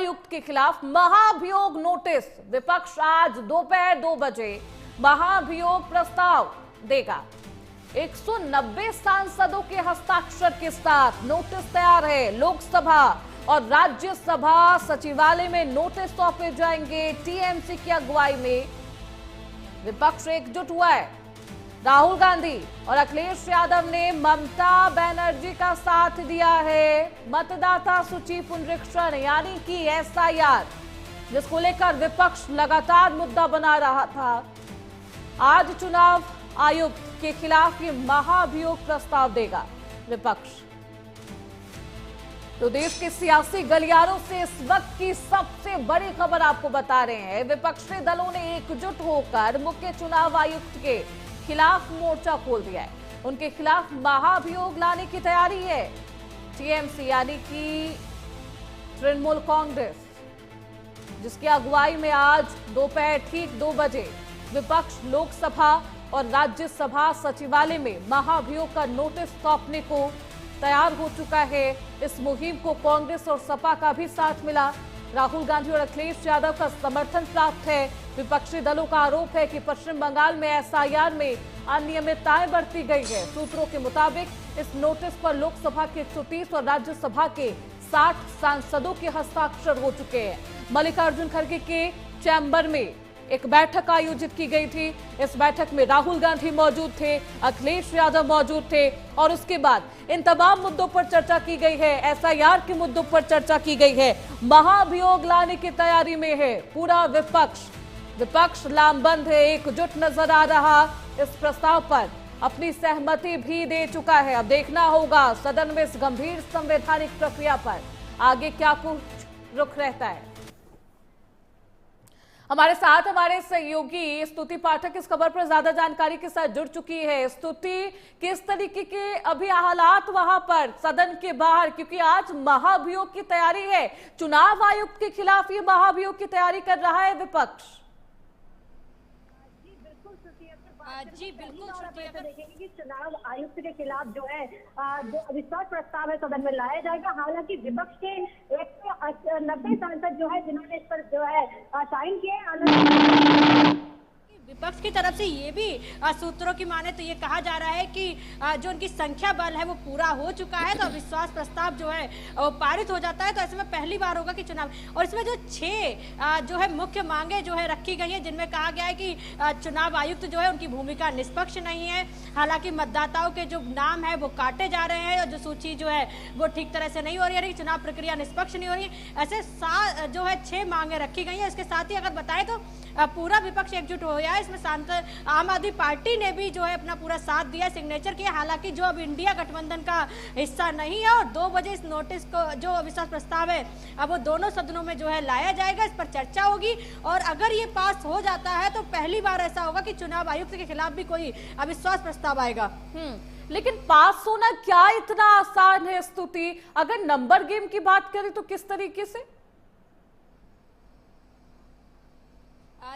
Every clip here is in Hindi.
आयुक्त के खिलाफ महाभियोग नोटिस। विपक्ष आज दोपहर 2 बजे महाभियोग प्रस्ताव देगा। 190 सांसदों के हस्ताक्षर के साथ नोटिस तैयार है। लोकसभा और राज्यसभा सचिवालय में नोटिस सौंपे जाएंगे। टीएमसी की अगुवाई में विपक्ष एकजुट हुआ है। राहुल गांधी और अखिलेश यादव ने ममता बनर्जी का साथ दिया है। मतदाता सूची पुनरीक्षण यानी कि एसआईआर, जिसको लेकर विपक्ष लगातार मुद्दा बना रहा था। आज चुनाव आयुक्त के खिलाफ ये महाभियोग प्रस्ताव देगा विपक्ष। तो देश के सियासी गलियारों से इस वक्त की सबसे बड़ी खबर आपको बता रहे हैं। विपक्षी दलों ने एकजुट होकर मुख्य चुनाव आयुक्त के खिलाफ मोर्चा खोल दिया है। उनके खिलाफ महाभियोग लाने की तैयारी है। टीएमसी यानी कि तृणमूल कांग्रेस, जिसकी अगुवाई में आज दोपहर ठीक 2 बजे विपक्ष लोकसभा और राज्यसभा सचिवालय में महाभियोग का नोटिस सौंपने को तैयार हो चुका है। इस मुहिम को कांग्रेस और सपा का भी साथ मिला। राहुल गांधी और अखिलेश यादव का समर्थन प्राप्त है। विपक्षी दलों का आरोप है कि पश्चिम बंगाल में एसआईआर में अनियमितताएं बरती गई है। सूत्रों के मुताबिक इस नोटिस पर लोकसभा के 130 और राज्यसभा के 60 सांसदों के हस्ताक्षर हो चुके हैं। मल्लिकार्जुन खड़गे के चैम्बर में एक बैठक आयोजित की गई थी। इस बैठक में राहुल गांधी मौजूद थे, अखिलेश यादव मौजूद थे और उसके बाद इन तमाम मुद्दों पर चर्चा की गई है। एसआईआर के मुद्दों पर चर्चा की गई है। महाभियोग लाने की तैयारी में है पूरा विपक्ष लामबंद है, एकजुट नजर आ रहा। इस प्रस्ताव पर अपनी सहमति भी दे चुका है। अब देखना होगा सदन में इस गंभीर संवैधानिक प्रक्रिया पर आगे क्या कुछ रुख रहता है। हमारे साथ हमारे सहयोगी स्तुति पाठक इस खबर पर ज्यादा जानकारी के साथ जुड़ चुकी है। स्तुति, किस तरीके के अभी हालात वहां पर सदन के बाहर, क्योंकि आज महाभियोग की तैयारी है। चुनाव आयुक्त के खिलाफ ये महाभियोग की तैयारी कर रहा है विपक्ष। जी बिल्कुल, और आप ऐसा देखेंगे कि चुनाव आयुक्त के खिलाफ जो है जो अविश्वास प्रस्ताव है सदन में लाया जाएगा। हालांकि विपक्ष के 190 सांसद जो है जिन्होंने इस पर जो है साइन किए, विपक्ष की तरफ से ये भी सूत्रों की माने तो ये कहा जा रहा है कि जो उनकी संख्या बल है वो पूरा हो चुका है। तो अविश्वास प्रस्ताव जो है वो पारित हो जाता है। तो ऐसे में पहली बार होगा कि चुनाव, और इसमें जो 6 जो है मुख्य मांगे जो है रखी गई है, जिनमें कहा गया है कि चुनाव आयुक्त जो है उनकी भूमिका निष्पक्ष नहीं है। हालांकि मतदाताओं के जो नाम है वो काटे जा रहे हैं और जो सूची जो है वो ठीक तरह से नहीं हो रही है, चुनाव प्रक्रिया निष्पक्ष नहीं हो रही है। ऐसे जो है 6 मांगे रखी गई है। इसके साथ ही अगर बताएं तो पूरा विपक्ष एकजुट हो गया है। इसमें सांसद आम आदमी पार्टी ने भी जो है अपना पूरा साथ दिया, सिग्नेचर किया। हालांकि जो अब इंडिया गठबंधन का हिस्सा नहीं है, और 2 बजे इस नोटिस को जो अविश्वास प्रस्ताव है अब वो दोनों सदनों में जो है लाया जाएगा। इस पर चर्चा होगी और अगर ये पास हो जाता है तो पहली बार ऐसा होगा कि चुनाव आयुक्त के खिलाफ भी कोई अविश्वास प्रस्ताव आएगा। लेकिन पास होना क्या इतना आसान है स्तुति? अगर नंबर गेम की बात करें तो किस तरीके से?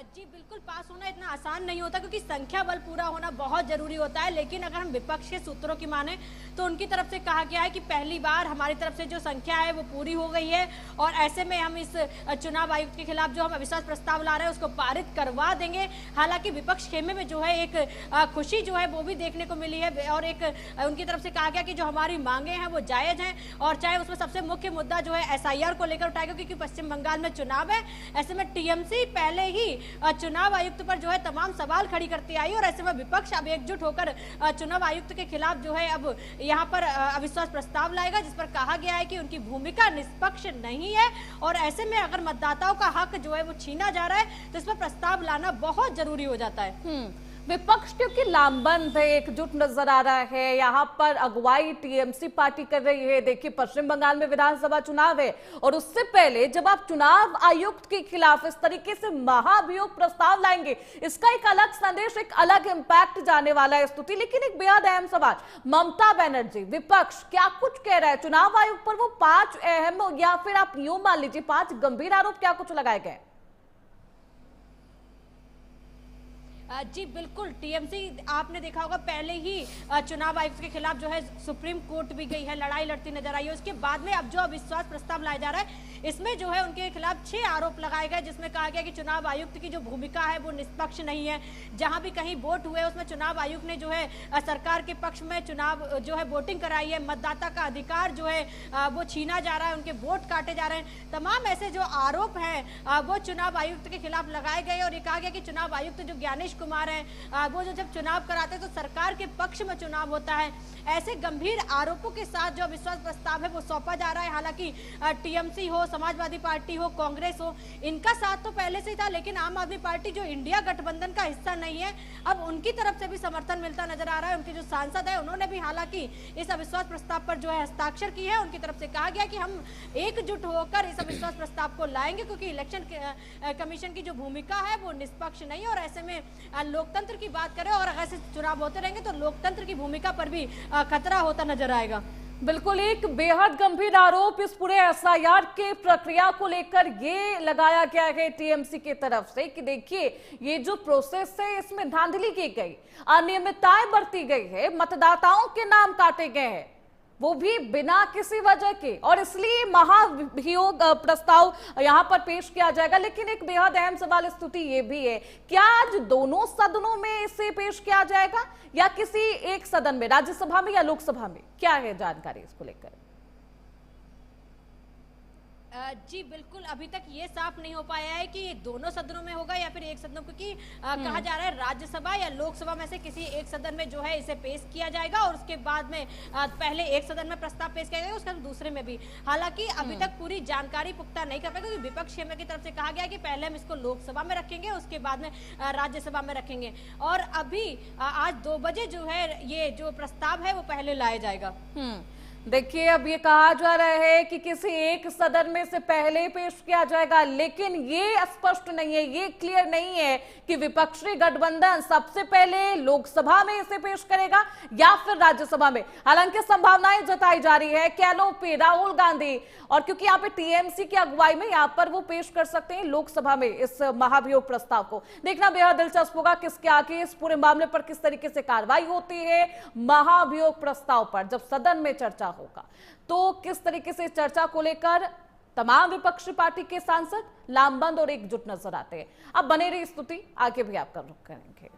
जी बिल्कुल, पास होना इतना आसान नहीं होता क्योंकि संख्या बल पूरा होना बहुत जरूरी होता है। लेकिन अगर हम विपक्ष के सूत्रों की माने तो उनकी तरफ से कहा गया है कि पहली बार हमारी तरफ से जो संख्या है वो पूरी हो गई है और ऐसे में हम इस चुनाव आयुक्त के खिलाफ जो हम अविश्वास प्रस्ताव ला रहे हैं उसको पारित करवा देंगे। हालांकि विपक्ष खेमे में जो है एक खुशी जो है वो भी देखने को मिली है और एक उनकी तरफ से कहा गया कि जो हमारी मांगे हैं वो जायज हैं और चाहे उसमें सबसे मुख्य मुद्दा जो है एसआईआर को लेकर उठाएगा, क्योंकि पश्चिम बंगाल में चुनाव है। ऐसे में टीएमसी पहले ही चुनाव आयुक्त पर जो है तमाम सवाल खड़ी करती आई और ऐसे में विपक्ष अब एकजुट होकर चुनाव आयुक्त के खिलाफ जो है अब यहाँ पर अविश्वास प्रस्ताव लाएगा, जिस पर कहा गया है कि उनकी भूमिका निष्पक्ष नहीं है और ऐसे में अगर मतदाताओं का हक जो है वो छीना जा रहा है तो इस पर प्रस्ताव लाना बहुत जरूरी हो जाता है। विपक्ष क्योंकि लामबंद है, एकजुट नजर आ रहा है। यहाँ पर अगुवाई टीएमसी पार्टी कर रही है। देखिए, पश्चिम बंगाल में विधानसभा चुनाव है और उससे पहले जब आप चुनाव आयुक्त के खिलाफ इस तरीके से महाभियोग प्रस्ताव लाएंगे, इसका एक अलग संदेश, एक अलग इंपैक्ट जाने वाला है स्तुति। लेकिन एक बेहद अहम सवाल, ममता बनर्जी, विपक्ष क्या कुछ कह रहा है चुनाव आयोग पर? वो 5 अहम या फिर आप यूं मान लीजिए 5 गंभीर आरोप क्या कुछ लगाए गए? जी बिल्कुल, टीएमसी आपने देखा होगा पहले ही चुनाव आयुक्त के खिलाफ जो है सुप्रीम कोर्ट भी गई है, लड़ाई लड़ती नजर आई है। उसके बाद में अब जो अविश्वास प्रस्ताव लाया जा रहा है, इसमें जो है उनके खिलाफ 6 आरोप लगाए गए, जिसमें कहा गया कि चुनाव आयुक्त की जो भूमिका है वो निष्पक्ष नहीं है। जहां भी कहीं वोट हुए उसमें चुनाव आयुक्त ने जो है सरकार के पक्ष में चुनाव जो है वोटिंग कराई है, मतदाता का अधिकार जो है वो छीना जा रहा है, उनके वोट काटे जा रहे हैं। तमाम ऐसे जो आरोप हैं वो चुनाव आयुक्त के खिलाफ लगाए गए और ये कहा गया कि चुनाव आयुक्त जो ज्ञानेश कुमार है वो जो जब चुनाव कराते हैं तो सरकार के पक्ष में चुनाव होता है। ऐसे गंभीर आरोपों के साथ जो अविश्वास प्रस्ताव है वो सौंपा जा रहा है। हालांकि टीएमसी हो, समाजवादी पार्टी हो, कांग्रेस हो, इनका साथ तो पहले से ही था, लेकिन आम आदमी पार्टी जो इंडिया गठबंधन का हिस्सा नहीं है, अब उनकी तरफ से भी समर्थन मिलता नजर आ रहा है। उनके जो सांसद है उन्होंने भी हालांकि इस अविश्वास प्रस्ताव पर जो है हस्ताक्षर की है। उनकी तरफ से कहा गया कि हम एकजुट होकर इस अविश्वास प्रस्ताव को लाएंगे, क्योंकि इलेक्शन कमीशन की जो भूमिका है वो निष्पक्ष नहीं है और ऐसे में लोकतंत्र की बात करें और अगर ऐसे चुनाव होते रहेंगे तो लोकतंत्र की भूमिका पर भी खतरा होता नजर आएगा। बिल्कुल, एक बेहद गंभीर आरोप इस पूरे एसआईआर के प्रक्रिया को लेकर ये लगाया गया है टीएमसी की तरफ से कि देखिए ये जो प्रोसेस है इसमें धांधली की गई, अनियमितताएं बरती गई है, मतदाताओं के नाम काटे गए हैं वो भी बिना किसी वजह के, और इसलिए महाभियोग प्रस्ताव यहां पर पेश किया जाएगा। लेकिन एक बेहद अहम सवाल स्थिति ये भी है, क्या आज दोनों सदनों में इसे पेश किया जाएगा या किसी एक सदन में, राज्यसभा में या लोकसभा में? क्या है जानकारी इसको लेकर? जी बिल्कुल, अभी तक ये साफ नहीं हो पाया है कि दोनों सदनों में होगा या फिर एक सदन, क्योंकि कहा जा रहा है राज्यसभा या लोकसभा में से किसी एक सदन में जो है इसे पेश किया जाएगा और उसके बाद में पहले एक सदन में प्रस्ताव पेश किया जाएगा, उसके बाद दूसरे में भी। हालांकि अभी तक पूरी जानकारी पुख्ता नहीं कर पाए, क्योंकि विपक्ष की तरफ से कहा गया कि पहले हम इसको लोकसभा में रखेंगे, उसके बाद में राज्यसभा में रखेंगे। और अभी आज 2 बजे जो है ये जो प्रस्ताव है वो पहले लाया जाएगा। देखिए, अब ये कहा जा रहा है कि किसी एक सदन में से पहले पेश किया जाएगा, लेकिन ये स्पष्ट नहीं है, ये क्लियर नहीं है कि विपक्षी गठबंधन सबसे पहले लोकसभा में इसे पेश करेगा या फिर राज्यसभा में। हालांकि संभावनाएं जताई जा रही है, कह लो पे राहुल गांधी, और क्योंकि यहाँ पे टीएमसी की अगुवाई में यहाँ पर वो पेश कर सकते हैं लोकसभा में इस महाभियोग प्रस्ताव को। देखना बेहद दिलचस्प होगा किसके आगे इस पूरे मामले पर किस तरीके से कार्रवाई होती है। महाभियोग प्रस्ताव पर जब सदन में चर्चा होगा तो किस तरीके से चर्चा को लेकर तमाम विपक्षी पार्टी के सांसद लामबंद और एकजुट नजर आते हैं। अब बने रही स्तुति, आगे भी आपका रुख करेंगे।